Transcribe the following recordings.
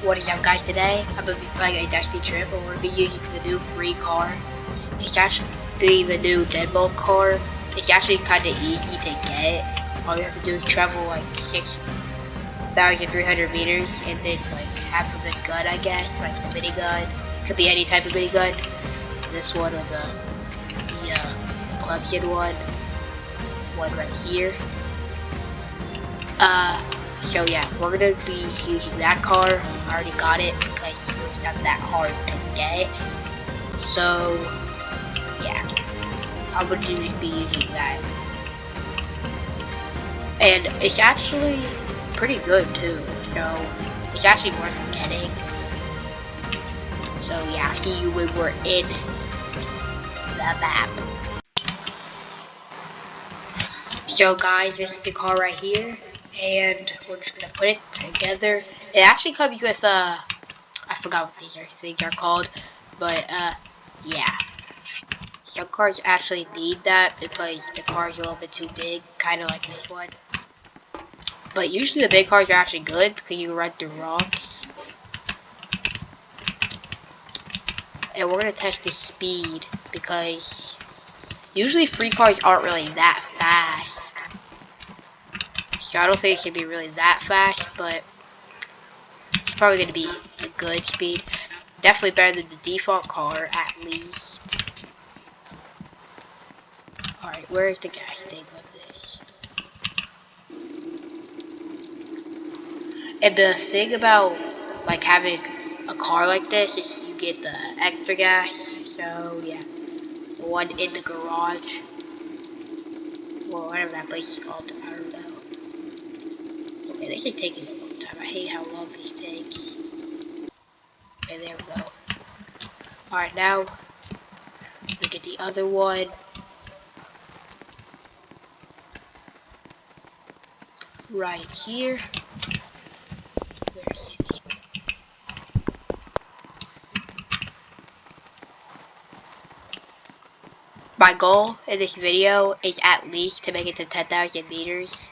What is up, guys? Today I'm gonna be playing a Destiny trip, and we're gonna be using the new free car. It's actually the new deadbolt car. It's actually kind of easy to get. All you have to do is travel like 6,300 meters, and then like have a good gun, I guess, like the minigun. It could be any type of minigun. This one or the collection one right here. So yeah, we're gonna be using that car. I already got it because it's not that hard to get. So yeah, I'm gonna be using that. And it's actually pretty good too, so it's actually worth getting. So yeah, see you when we're in the map. So guys, this is the car right here, and we're just gonna put it together. It actually comes with I forgot what these things are called, but yeah. Some cars actually need that because the car is a little bit too big, kind of like this one. But usually the big cars are actually good because you can run through rocks. And we're gonna test the speed because usually free cars aren't really that fast. So I don't think it should be really that fast, but it's probably gonna be a good speed. Definitely better than the default car, at least. Alright, where is the gas tank on this? And the thing about like having a car like this is you get the extra gas. So yeah, the one in the garage, well, whatever that place is called, I don't know. Okay, this is taking a long time. I hate how long these takes. Okay, there we go. All right, now look at the other one. Right here. Where is it? My goal in this video is at least to make it to 10,000 meters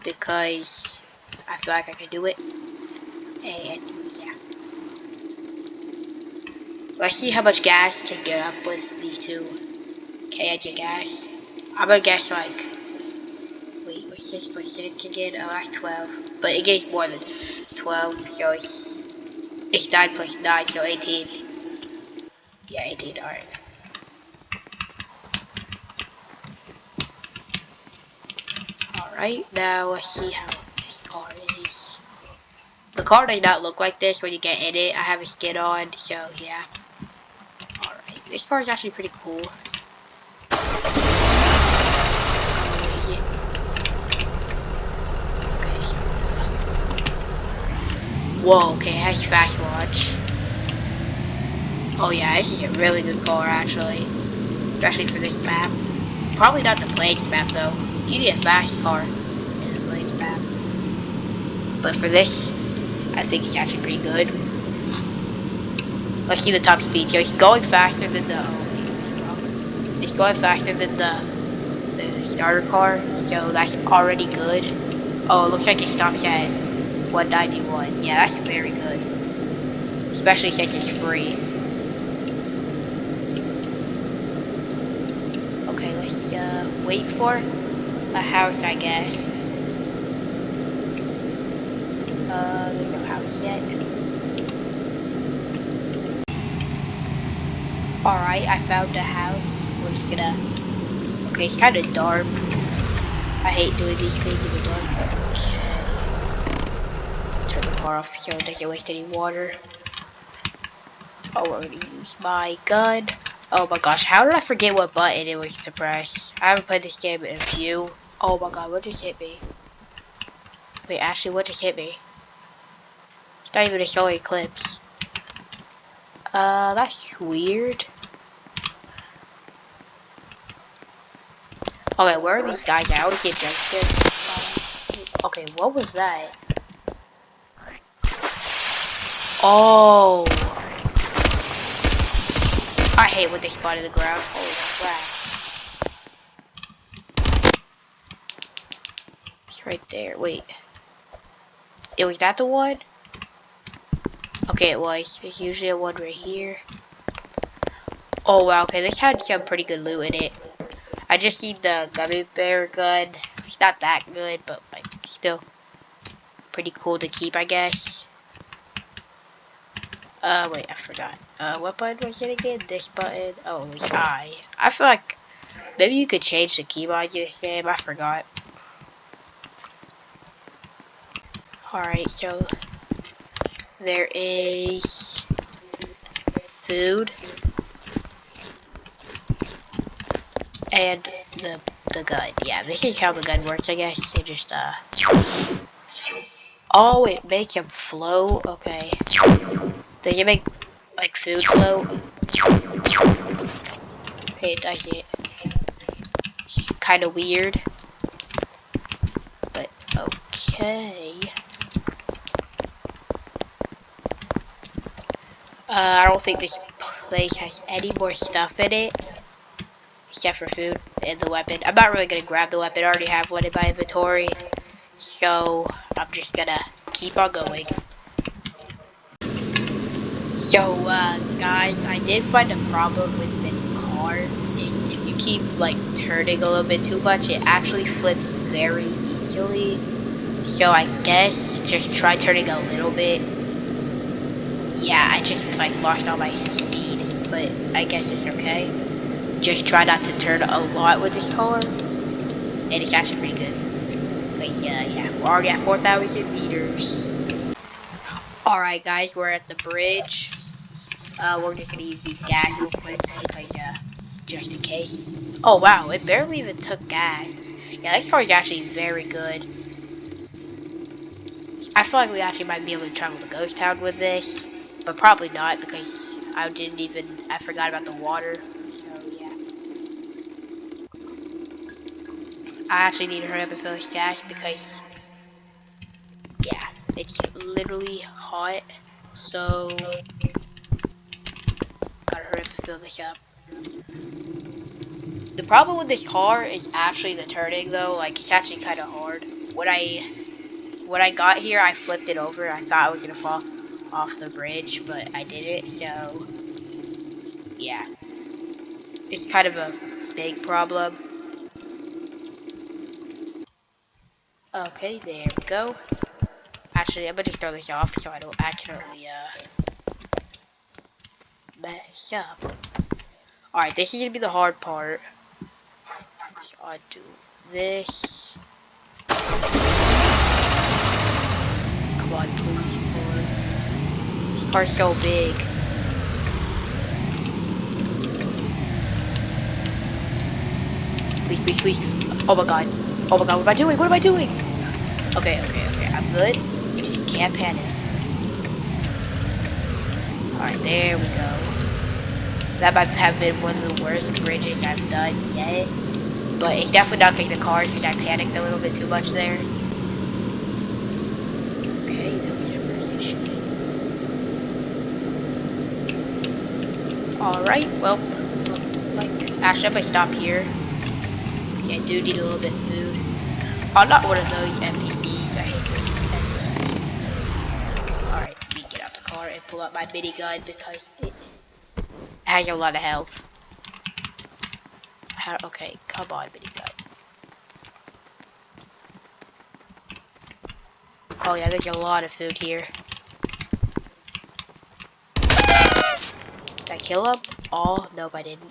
because I feel like I can do it. And yeah, let's see how much gas can get up with these two. Okay, I get gas. I'm gonna guess like, wait, what's 6% again? Oh, that's 12. But it gets more than 12, so it's 9 plus 9, so 18. Yeah, 18, alright. Alright, now let's see how this car is. The car does not look like this when you get in it. I have a skin on, so yeah. Alright, this car is actually pretty cool. Whoa, okay, it has fast launch. Oh yeah, this is a really good car actually. Especially for this map. Probably not the Plagues map though. You need a fast car in the Plagues map. But for this, I think it's actually pretty good. Let's see the top speed. So it's going faster than the it's going faster than the starter car, so that's already good. Oh, it looks like it stops at 191. Yeah, that's very good. Especially since it's free. Okay, let's wait for a house, I guess. There's no house yet. Alright, I found a house. We're just gonna... Okay, it's kind of dark. I hate doing these things in the dark. Okay. Turn the car off so it doesn't waste any water. Oh, we're gonna use my gun. Oh my gosh, how did I forget what button it was to press? I haven't played this game in a few. Oh my god, what just hit me? Wait, actually, what just hit me? It's not even a show eclipse. That's weird. Okay, where are these guys at? I always get jumped. Okay, what was that? Oh. I hate when they spawn in the ground. Holy crap. It's right there. Wait. Was that the one? Okay, it was. There's usually one right here. Oh wow, okay, this had some pretty good loot in it. I just need the gummy bear gun. It's not that good, but like still pretty cool to keep, I guess. Wait, I forgot. What button was it again? This button? Oh, it was I. I feel like maybe you could change the keyboard in this game. I forgot. Alright, so there is food and the gun. Yeah, this is how the gun works, I guess. It just oh, it makes them flow. Okay. Does it make like food float? Okay, it doesn't. It's kind of weird, but okay. I don't think this place has any more stuff in it except for food and the weapon. I'm not really gonna grab the weapon. I already have one in my inventory, so I'm just gonna keep on going. So, guys, I did find a problem with this car. If you keep, like, turning a little bit too much, it actually flips very easily. So, I guess just try turning a little bit. Yeah, I just, like, lost all my speed, but I guess it's okay. Just try not to turn a lot with this car, and it's actually pretty good. But, yeah, we're already at 4,000 meters. Alright, guys, we're at the bridge. We're just gonna use these gas real quick because, just in case. Oh wow, it barely even took gas. Yeah, this car is actually very good. I feel like we actually might be able to travel to Ghost Town with this, but probably not because I forgot about the water. So yeah, I actually need to hurry up and fill this gas because, yeah, it's literally hot. So gotta hurry up and fill this up. The problem with this car is actually the turning though, like it's actually kind of hard. When I got here, I flipped it over. I thought I was gonna fall off the bridge, but I didn't, so yeah. It's kind of a big problem. Okay, there we go. Actually, I'm gonna just throw this off so I don't accidentally mess up. Alright, this is gonna be the hard part. So I'll do this. Come on, please, Lord. This car's so big. Please, please, please. Oh my god. Oh my god, what am I doing? What am I doing? Okay, I'm good. We just can't panic. Alright, there we go. That might have been one of the worst bridges I've done yet. But it's definitely not because the cars, because I panicked a little bit too much there. Okay, that was a position. Alright, well, like, actually, I'm gonna stop here. Okay, I do need a little bit of food. I'm not one of those NPCs. I hate those NPCs. Alright, let me get out the car and pull out my minigun because it has a lot of health. Okay, come on, minigun. Oh yeah, there's a lot of food here. Did I kill him? Oh, nope, I didn't.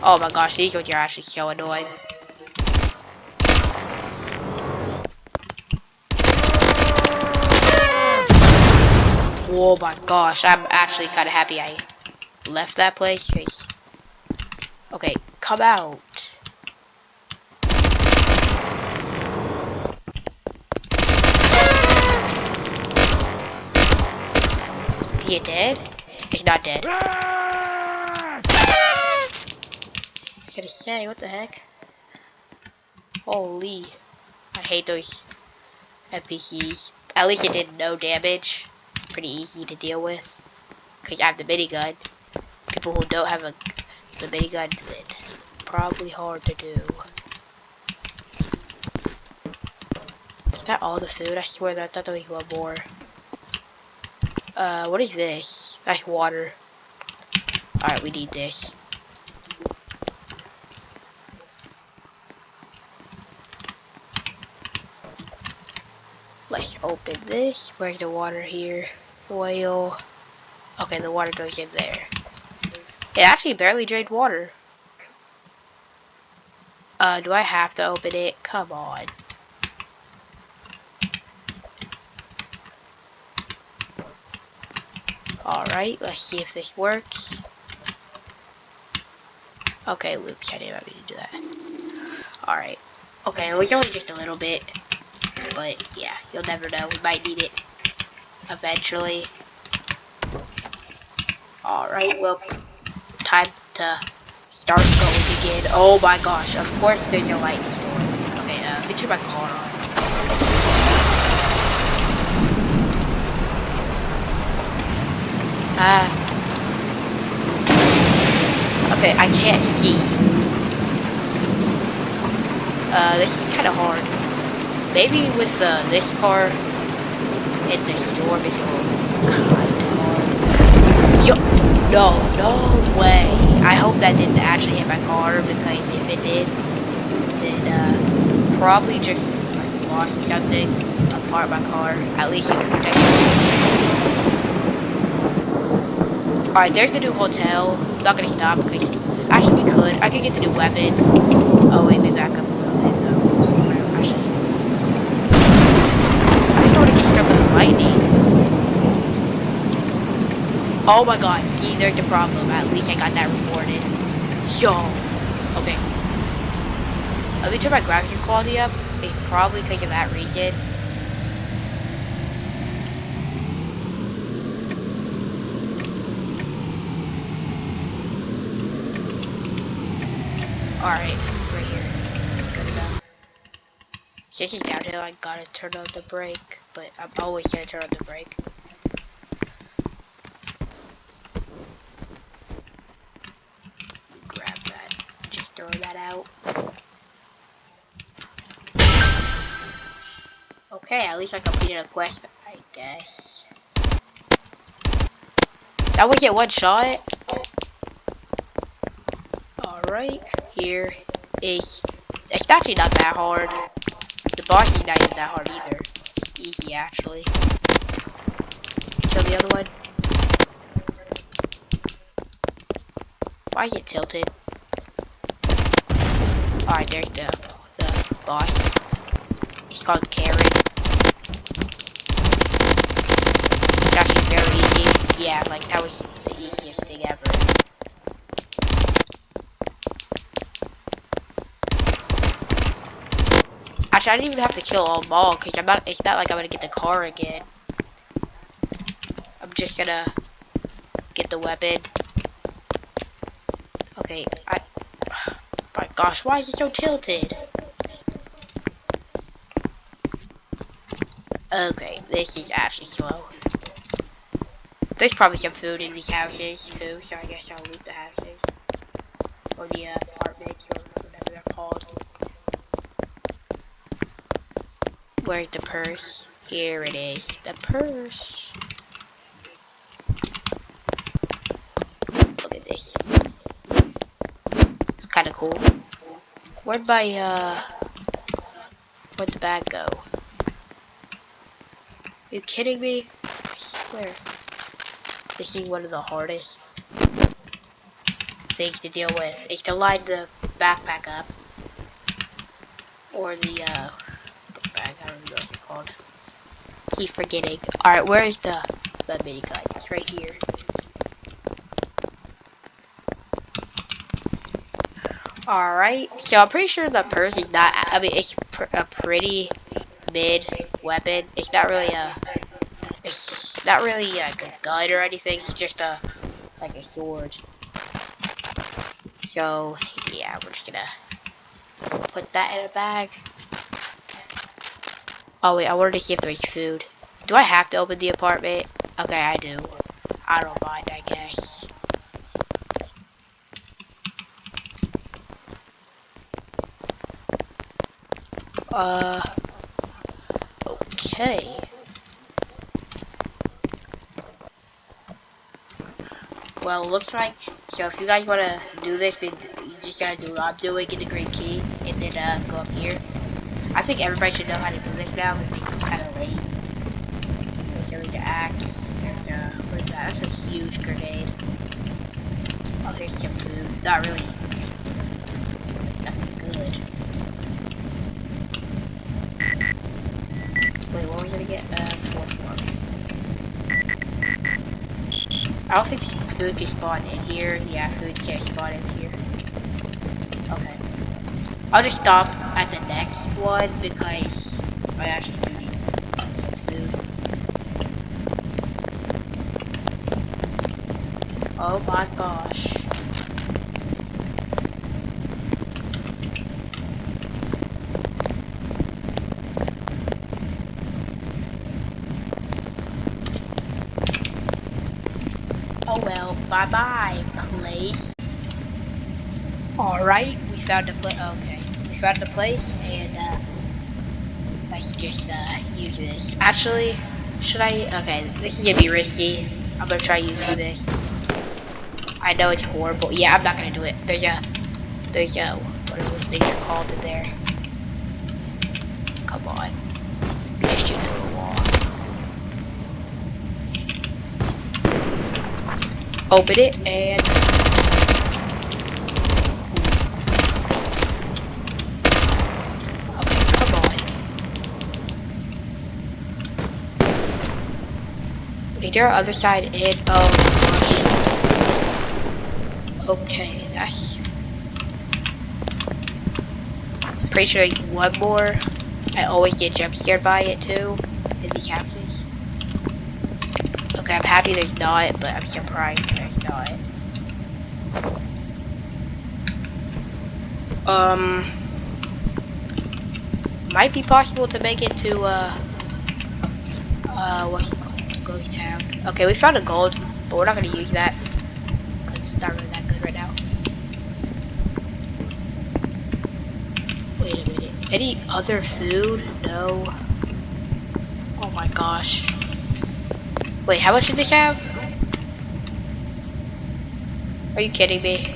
Oh my gosh, these ones are actually so annoying. Oh my gosh, I'm actually kind of happy I left that place. Cause... Okay, come out. Is he dead? He's not dead. I was gonna say, what the heck? Holy. I hate those NPCs. At least it did no damage. Pretty easy to deal with. Because I have the minigun. People who don't have the minigun, it's probably hard to do. Is that all the food? I swear that I thought there was one more. What is this? That's water. Alright, we need this. Let's open this. Where's the water here? Oil. Okay, the water goes in there. It actually barely drained water. Do I have to open it? Come on. Alright, let's see if this works. Okay, whoops, I didn't want me to do that. Alright. Okay, it was only just a little bit. But, yeah, you'll never know. We might need it eventually. Alright, well, time to start going again. Oh my gosh, of course there's no lightning storm. Okay, let me turn my car on. Okay, I can't see. This is kind of hard. Maybe with this car in the storm it's a little kind of hard. Yo, no way. I hope that didn't actually hit my car, because if it did, then probably just like, lost something, a part of my car. At least it would protect it. Alright, there's the new hotel. I'm not gonna stop because actually we could. I could get the new weapon. Oh wait, maybe back up a little bit though. Actually, I just don't want to get struck with lightning. Oh my god, see, there's the problem. At least I got that recorded. Yo. Okay. Let me turn my graphics quality up. It's probably because of that reason. Alright, right here. Good enough. Since it's downhill, I gotta turn on the brake. But I'm always gonna turn on the brake. Grab that. Just throw that out. Okay, at least I completed a quest, I guess. That was it, one shot? Alright, here is... It's actually not that hard. The boss is not even that hard either. It's easy, actually. Kill the other one. Why is it tilted? Alright, there's the boss. It's called Karen. It's actually very easy. Yeah, like that was the easiest thing ever. Actually, I didn't even have to kill all all because it's not like I'm gonna get the car again. I'm just gonna get the weapon. Okay, my gosh, why is it so tilted? Okay, this is actually slow. There's probably some food in these houses too, so I guess I'll loot the houses. Or the apartments, or whatever they're called. Where's the purse? Here it is. The purse. Look at this. It's kinda cool. Where'd the bag go? Are you kidding me? I swear. This is one of the hardest things to deal with. Is to line the backpack up. Or the bag, I don't know what it's called. Keep forgetting. Alright, where is the minigun? It's right here. Alright, so I'm pretty sure the purse is not, I mean, it's a pretty mid weapon. It's not really like a gun or anything. It's just like a sword. So yeah, we're just gonna put that in a bag. Oh wait, I wanted to see if there's food. Do I have to open the apartment? Okay, I do. I don't mind, I guess. Okay. Well, looks like, so if you guys want to do this, then you just gotta do what I'm doing, get the green key, and then go up here. I think everybody should know how to do this now, because it's kind of late. There's an axe, there's a, what is that? That's a huge grenade. Oh, here's some food. Not really, nothing good. Wait, what were we gonna get? Fourth one. I don't think food can spawn in here. Yeah, food can't spawn in here. Okay. I'll just stop at the next one because I actually do need food. Oh my gosh. Oh well, bye-bye, place. Alright, we found the place. Okay, we found the place, and let's just use this. Actually, should I? Okay, this is gonna be risky. I'm gonna try using this. I know it's horrible. Yeah, I'm not gonna do it. There's a, what are those things are called in there? Come on, get you to the wall. Open it and. Is there other side in? Oh gosh. Okay, that's pretty sure there's one more. I always get jump scared by it too in these houses. Okay, I'm happy there's not, but I'm surprised there's not. Might be possible to make it to what's it called? Ghost Town. Okay, we found a gold, but we're not gonna use that because it's not really that good right now. Wait a minute. Any other food? No. Oh my gosh. Wait, how much did this have? Are you kidding me?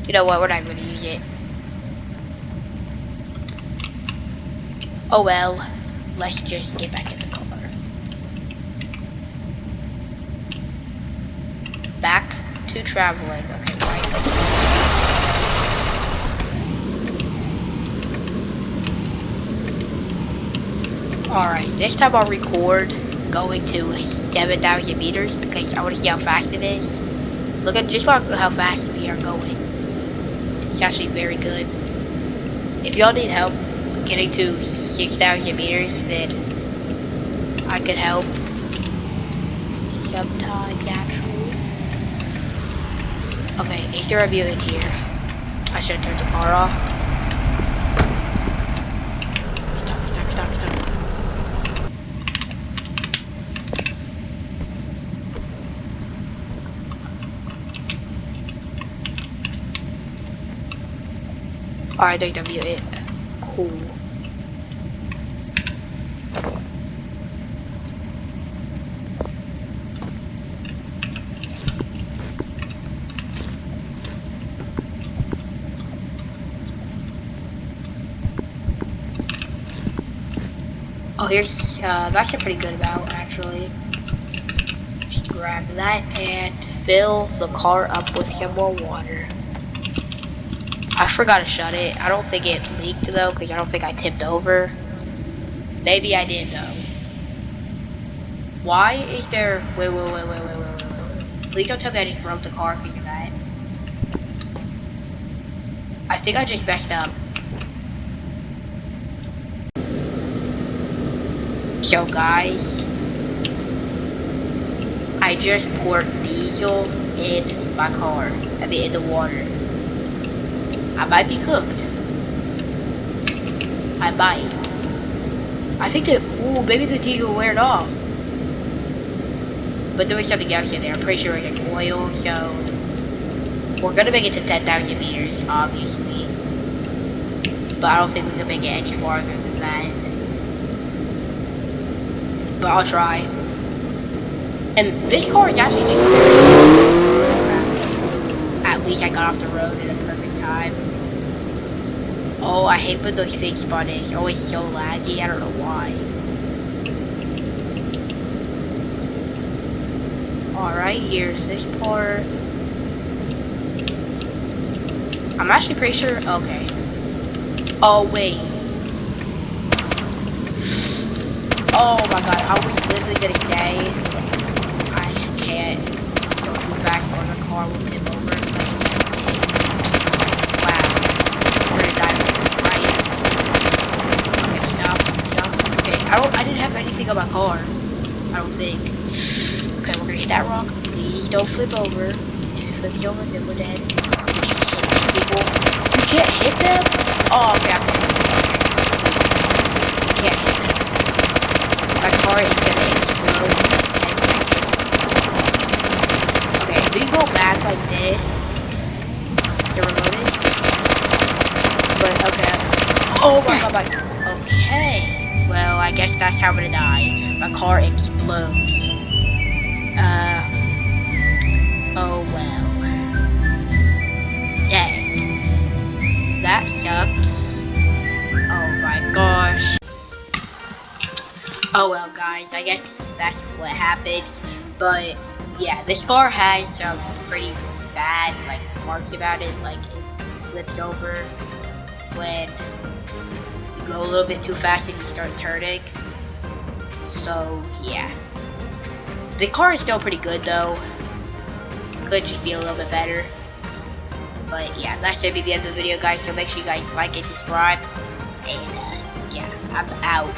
You know what? We're not gonna use it. Oh well. Let's just get back in the car. Back to traveling. Okay, right. Alright, this time I'll record going to 7,000 meters because I want to see how fast it is. Look at just look how fast we are going. It's actually very good. If y'all need help getting to 6,000 meters, then I could help sometimes actually. Okay, is there a view in here? I should have turned the car off. Stop. Alright, there's the view in. Cool. Oh, here's, that's a pretty good amount, actually. Just grab that and fill the car up with some more water. I forgot to shut it. I don't think it leaked, though, because I don't think I tipped over. Maybe I did, though. Why is there, wait. Please don't tell me I just broke the car because of that. I think I just messed up. So guys, I just poured diesel in my car. I mean in the water. I might be cooked. I might. I think that, ooh, maybe the diesel wear it off. But there was something else in there. I'm pretty sure it was oil, so we're gonna make it to 10,000 meters, obviously. But I don't think we can make it any farther than that. but I'll try. And this car is actually just at least I got off the road at a perfect time. Oh, I hate when those things spawn in. It's always so laggy. I don't know why. Alright, here's this part. I'm actually pretty sure. Okay. Oh, wait. Oh my god, I was literally gonna say I can't go too fast or the car will tip over. Wow. We're gonna die right. Okay, stop. Okay, I didn't have anything on my car. I don't think. Okay, we're gonna hit that rock. Please don't flip over. If it flips over, then we're dead. You just hit people. You can't hit them? Oh, okay, you can't hit them. My car is gonna explode in 10 seconds. Okay, if we go back like this, they're reloaded. But okay. Oh my god, okay. Well, I guess that's how I'm gonna die. My car explodes. Oh well. Dang. That sucks. Oh my gosh. Oh well, guys, I guess that's what happens. But yeah, this car has some pretty bad like marks about it. Like it flips over when you go a little bit too fast and you start turning. So yeah, the car is still pretty good though. Could just be a little bit better. But yeah, that should be the end of the video, guys. So make sure you guys like and subscribe. And yeah, I'm out.